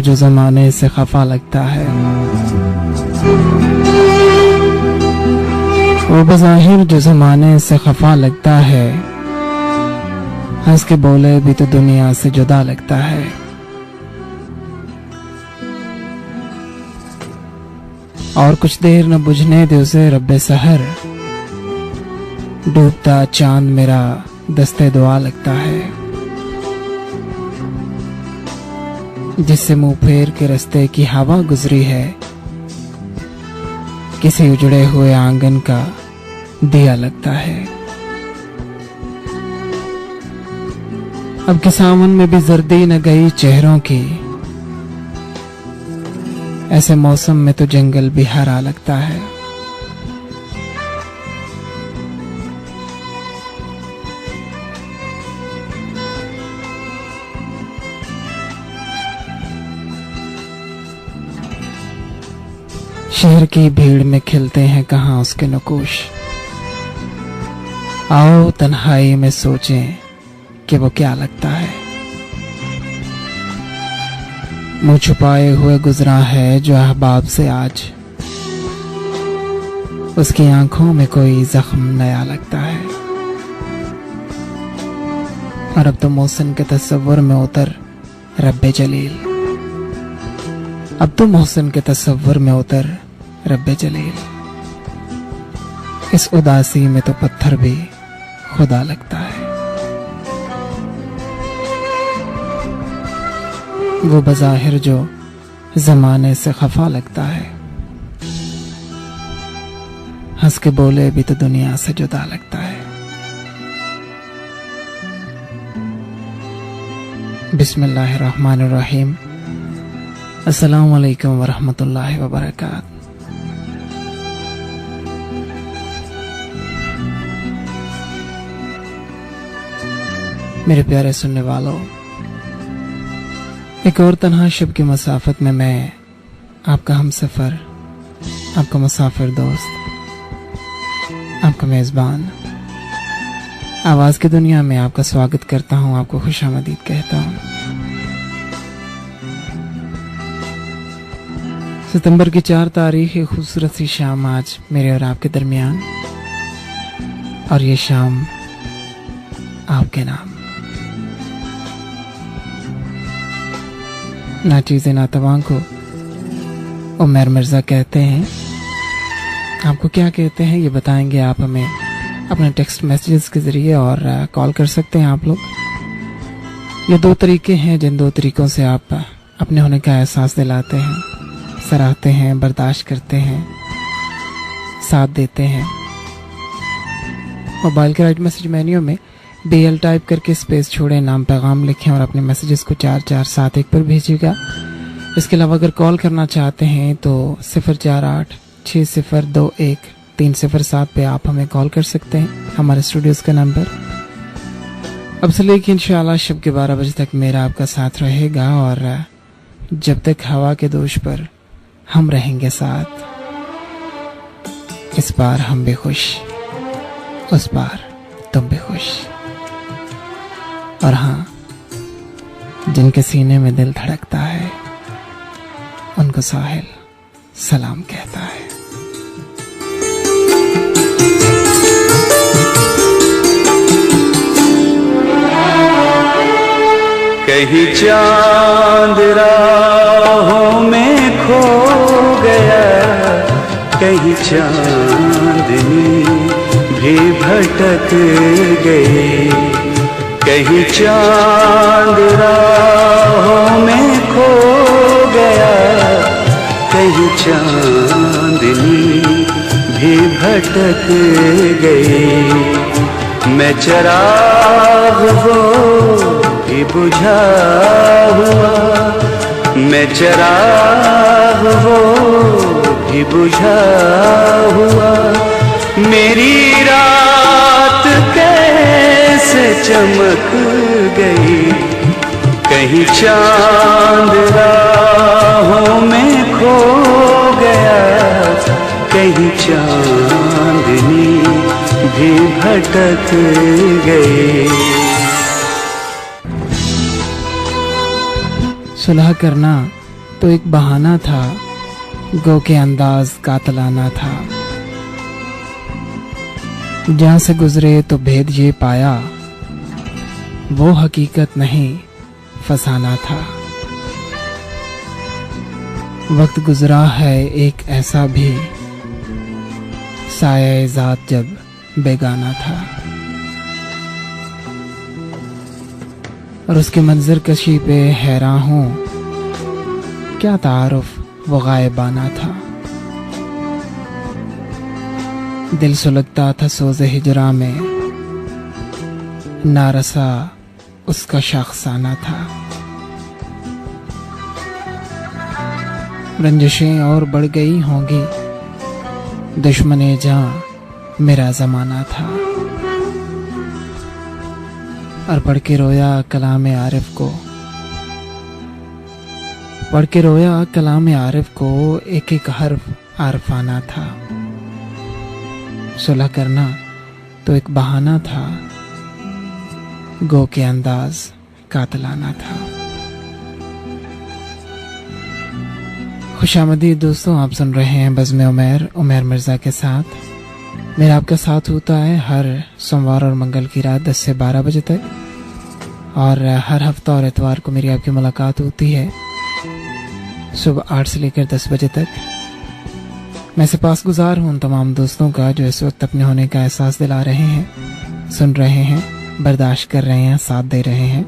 जो जमाने से खफा लगता है, वो बज़ाहिर जो जमाने से खफा लगता है, हंस के बोले भी तो दुनिया से जुदा लगता है। और कुछ देर न बुझने दे उसे रब्बे सहर, डूबता चांद मेरा दस्ते दुआ लगता है। जिससे मुंह फेर के रास्ते की हवा गुजरी है, किसी उजड़े हुए आंगन का दिया लगता है। अब के सावन में भी जर्दी न गई चेहरों की, ऐसे मौसम में तो जंगल भी हरा लगता है। शहर की भीड़ में खिलते हैं कहाँ उसके नकुश, आओ तन्हाई में सोचें कि वो क्या लगता है। मुंह छुपाए हुए गुजरा है जो अहबाब से आज, उसकी आंखों में कोई जख्म नया लगता है। और अब तो मोहसिन के तस्वुर में उतर रब्बे जलील, अब तो मोहसिन के तस्वुर में उतर रब्बे जलील। इस उदासी में तो पत्थर भी खुदा लगता है। वो बज़ाहिर जो जमाने से खफा लगता है, हंस के बोले भी तो दुनिया से जुदा लगता है। बिस्मिल्लाहिर्रहमानिर्रहीम। अस्सलामु अलैकुम वरहमतुल्लाहि वबरकातुहू। मेरे प्यारे सुनने वालों, एक और तन्हा शब की मसाफत में मैं आपका हमसफर, आपका मुसाफिर दोस्त, आपका मेज़बान आवाज़ की दुनिया में आपका स्वागत करता हूँ, आपको खुशामदीद कहता हूँ। सितंबर की 4 तारीख एक खूबसूरत सी शाम आज मेरे और आपके दरमियान, और ये शाम आपके नाम। नाचीज़े नातवां को उमर मिर्ज़ा कहते हैं। आपको क्या कहते हैं ये बताएंगे आप हमें अपने टेक्स्ट मैसेजेस के ज़रिए, और कॉल कर सकते हैं आप लोग। ये 2 तरीके हैं जिन 2 तरीक़ों से आप अपने होने का एहसास दिलाते हैं, सराहते हैं, बर्दाश्त करते हैं, साथ देते हैं। मोबाइल के राइट मैसेज मेन्यू में BL टाइप करके स्पेस छोड़ें, नाम पैगाम लिखें और अपने मैसेजेस को 4471 पर भेजिएगा। इसके अलावा अगर कॉल करना चाहते हैं तो 0486021 पे आप हमें कॉल कर सकते हैं, हमारे स्टूडियोज़ का नंबर। अब से लेकर इंशाल्लाह शब के 12 बजे तक मेरा आपका साथ रहेगा, और जब तक हवा के दोष पर हम रहेंगे साथ। इस बार हम भी खुश, उस बार तुम भी खुश। और हाँ, जिनके सीने में दिल धड़कता है उनको साहिल सलाम कहता है। कहीं चांद राहों में खो गया, कहीं चांदनी भी भटक गई। कहीं चांद राहों में खो गया, कहीं चांदनी भी भटक गई। मैं चिराग वो भी बुझा हुआ, मैं चिराग वो भी बुझा हुआ। मेरी रात कैसे चमक गई। कहीं चांद राहों में खो गया, कहीं चांदनी भी भटक गई। सुलह करना तो एक बहाना था, गो के अंदाज कातलाना था। जहां से गुजरे तो भेद ये पाया, वो हकीकत नहीं फसाना था। वक्त गुजरा है एक ऐसा भी, साया ज़ात जब बेगाना था। और उसके मंजर कशी पे हैरान हूँ, क्या तारुफ वो गायबाना था। दिल सुलगता था सोज़े हिजरा में, नारसा उसका शाखसाना था। रंजिशें और बढ़ गई होंगी, दुश्मने जहां मेरा ज़माना था। और पढ़ के रोया कलाम आरिफ को, पढ़ के रोया कलाम आरिफ को, एक एक हर्फ आरफाना था। सुलह करना तो एक बहाना था, गो के अंदाज कातलाना था। खुशामदीद दोस्तों, आप सुन रहे हैं बज़्म उमैर, उमैर मिर्ज़ा के साथ। मेरा आपका साथ होता है हर सोमवार और मंगल की रात 10 से 12 बजे तक, और हर हफ्ता और इतवार को मेरी आपकी मुलाकात होती है सुबह 8 से लेकर 10 बजे तक। मैं सिपासगुजार हूँ उन तमाम दोस्तों का जो इस वक्त अपने होने का एहसास दिला रहे हैं, सुन रहे हैं, बर्दाश्त कर रहे हैं, साथ दे रहे हैं।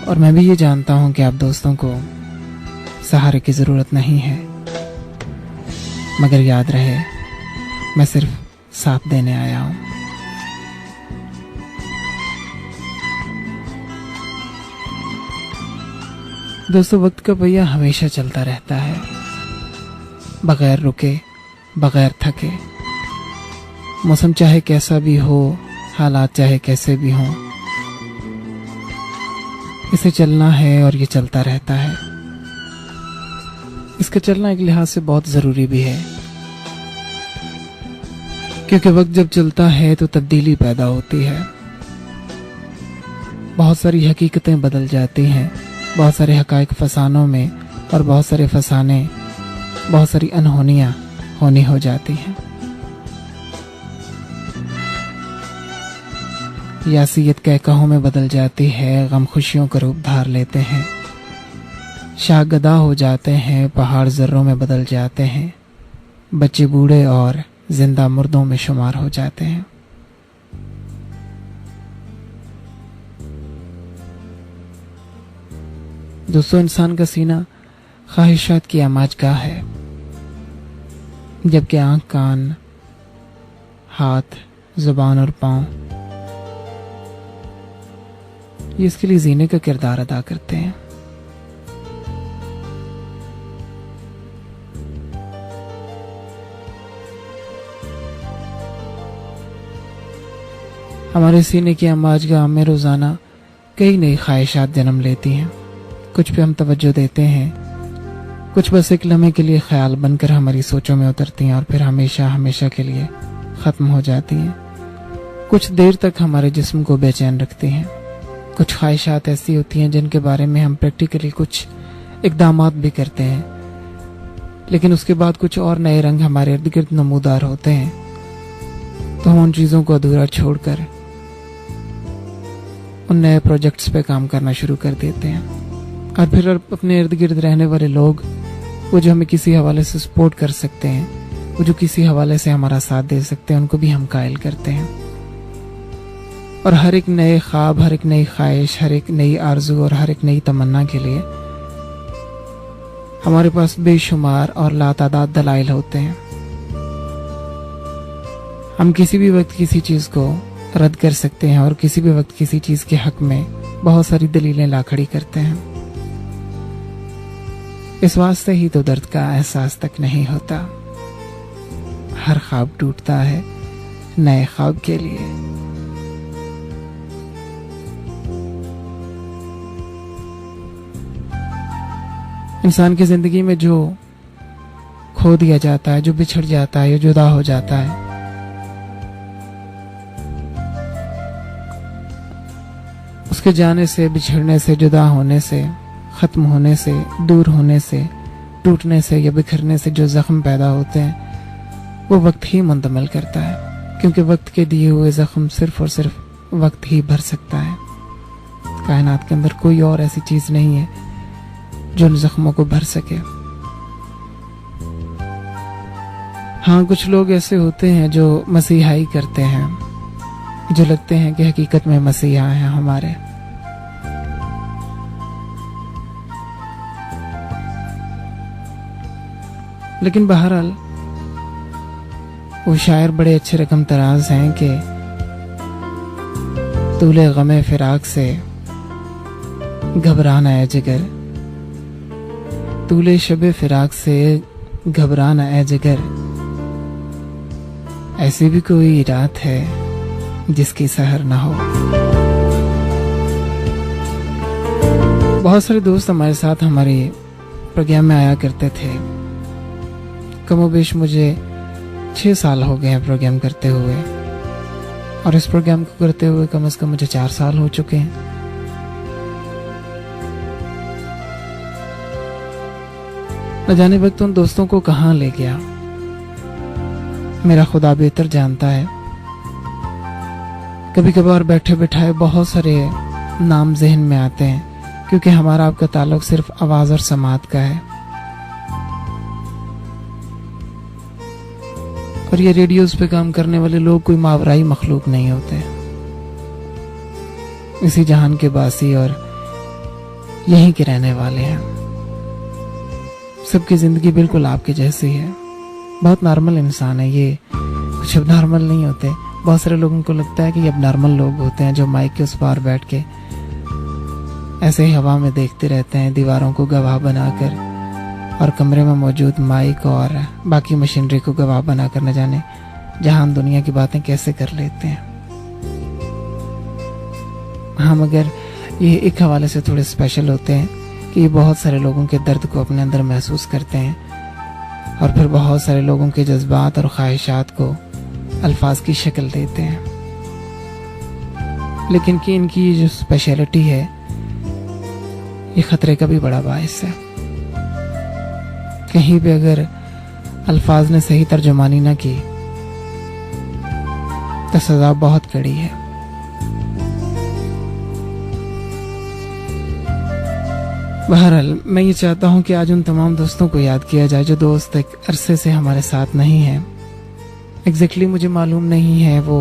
और मैं भी ये जानता हूं कि आप दोस्तों को सहारे की ज़रूरत नहीं है, मगर याद रहे मैं सिर्फ साथ देने आया हूं। दोस्तों, वक्त का पहिया हमेशा चलता रहता है, बगैर रुके, बगैर थके। मौसम चाहे कैसा भी हो, हालात चाहे कैसे भी हों, इसे चलना है और ये चलता रहता है। इसका चलना एक लिहाज से बहुत ज़रूरी भी है, क्योंकि वक्त जब चलता है तो तब्दीली पैदा होती है। बहुत सारी हकीकतें बदल जाती हैं, बहुत सारे हकायक फसानों में, और बहुत सारे फसाने, बहुत सारी अनहोनियां होनी हो जाती हैं। यासियत कहकहों में बदल जाती है, गम खुशियों का रूप धार लेते हैं। शाह गदा हो जाते हैं, पहाड़ जर्रों में बदल जाते हैं। बच्चे बूढ़े और जिंदा मुर्दों में शुमार हो जाते हैं। दोस्तों, इंसान का सीना ख्वाहिशात की आमाजगाह है, जबकि आंख, कान, हाथ, जुबान और पांव ये इसके लिए जीने का किरदार अदा करते हैं। हमारे सीने की आमाजगाह में रोजाना कई नई ख्वाहिशात जन्म लेती हैं। कुछ पे हम तवज्जो देते हैं, कुछ बस एक लम्हे के लिए ख्याल बनकर हमारी सोचों में उतरती हैं और फिर हमेशा हमेशा के लिए खत्म हो जाती हैं। कुछ देर तक हमारे जिस्म को बेचैन रखती हैं। कुछ ख्वाहिशात ऐसी होती हैं जिनके बारे में हम प्रैक्टिकली कुछ इक़दामात भी करते हैं, लेकिन उसके बाद कुछ और नए रंग हमारे इर्द गिर्द नमूदार होते हैं, तो हम उन चीज़ों को अधूरा छोड़कर उन नए प्रोजेक्ट्स पे काम करना शुरू कर देते हैं। और फिर अपने इर्द गिर्द रहने वाले लोग, वो जो हमें किसी हवाले से सपोर्ट कर सकते हैं, वो जो किसी हवाले से हमारा साथ दे सकते हैं, उनको भी हम कायल करते हैं। और हर एक नए ख्वाब, हर एक नई ख्वाहिश, हर एक नई आरजू और हर एक नई तमन्ना के लिए हमारे पास बेशुमार और लातादाद दलाइल होते हैं। हम किसी भी वक्त किसी चीज़ को रद्द कर सकते हैं और किसी भी वक्त किसी चीज़ के हक में बहुत सारी दलीलें ला खड़ी करते हैं। इस वास्ते ही तो दर्द का एहसास तक नहीं होता। हर ख्वाब टूटता है नए ख्वाब के लिए। इंसान की जिंदगी में जो खो दिया जाता है, जो बिछड़ जाता है या जुदा हो जाता है, उसके जाने से, बिछड़ने से, जुदा होने से, ख़त्म होने से, दूर होने से, टूटने से या बिखरने से जो ज़ख्म पैदा होते हैं वो वक्त ही मुंतमिल करता है, क्योंकि वक्त के दिए हुए ज़ख्म सिर्फ और सिर्फ वक्त ही भर सकता है। कायनात के अंदर कोई और ऐसी चीज़ नहीं है जो उन ज़ख्मों को भर सके। हाँ, कुछ लोग ऐसे होते हैं जो मसीहाई करते हैं, जो लगते हैं कि हकीकत में मसीहा हैं हमारे। लेकिन बहरहाल वो शायर बड़े अच्छे रकम तराज हैं कि तूले गमे फिराक से घबराना है जिगर, तूले शबे फिराक से घबराना है जिगर, ऐसी भी कोई रात है जिसकी सहर ना हो। बहुत सारे दोस्त हमारे साथ हमारे प्रोग्राम में आया करते थे। कमोबेश मुझे 6 साल हो गए हैं प्रोग्राम करते हुए, और इस प्रोग्राम को करते हुए कम से कम मुझे 4 साल हो चुके हैं। न जाने वक्त उन दोस्तों को कहाँ ले गया, मेरा खुदा बेहतर जानता है। कभी कभार बैठे बिठाए बहुत सारे नाम जहन में आते हैं, क्योंकि हमारा आपका ताल्लुक सिर्फ आवाज और समात का है, और ये रेडियोस पे काम करने वाले लोग कोई मावराई मखलूक नहीं होते। इसी जहान के बासी और यहीं के रहने वाले हैं। सबकी जिंदगी बिल्कुल आपके जैसी है, बहुत नॉर्मल इंसान है ये, कुछ अब नॉर्मल नहीं होते। बहुत सारे लोगों को लगता है कि ये अब नॉर्मल लोग होते हैं जो माइक के उस पार बैठ के ऐसे ही हवा में देखते रहते हैं, दीवारों को गवाह बनाकर, और कमरे में मौजूद माइक और बाकी मशीनरी को गवाह बनाकर न जाने जहान दुनिया की बातें कैसे कर लेते हैं। हाँ, मगर ये एक हवाले से थोड़े स्पेशल होते हैं कि ये बहुत सारे लोगों के दर्द को अपने अंदर महसूस करते हैं, और फिर बहुत सारे लोगों के जज्बात और ख्वाहिशात को अल्फाज की शक्ल देते हैं। लेकिन कि इनकी ये जो स्पेशलिटी है ये खतरे का भी बड़ा बाइस है। कहीं भी अगर अल्फाज ने सही तर्जुमानी न की तो सजा बहुत कड़ी है। बहरहाल मैं ये चाहता हूँ कि आज उन तमाम दोस्तों को याद किया जाए जो दोस्त एक अरसे से हमारे साथ नहीं हैं। एग्जैक्टली मुझे मालूम नहीं है वो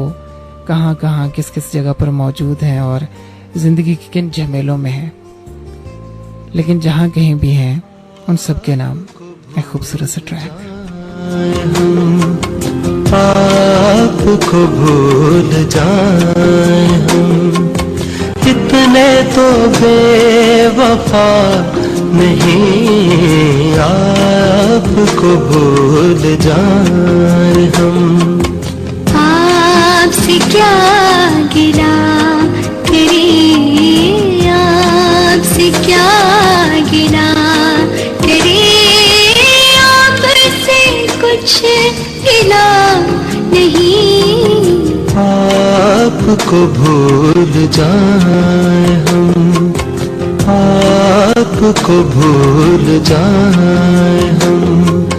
कहाँ कहाँ किस किस जगह पर मौजूद हैं और ज़िंदगी के किन झमेलों में हैं, लेकिन जहाँ कहीं भी हैं उन सब के नाम एक खूबसूरत सा ट्रैक। आपको भूल जाए हम, इतने तो बेवफा नहीं, आपको भूल जाए हम। आपसे क्या गिला तेरी, आपसे क्या गिला तेरी, आपसे कुछ गिला नहीं, आपको भूल जाए हम, आपको भूल जाए हम।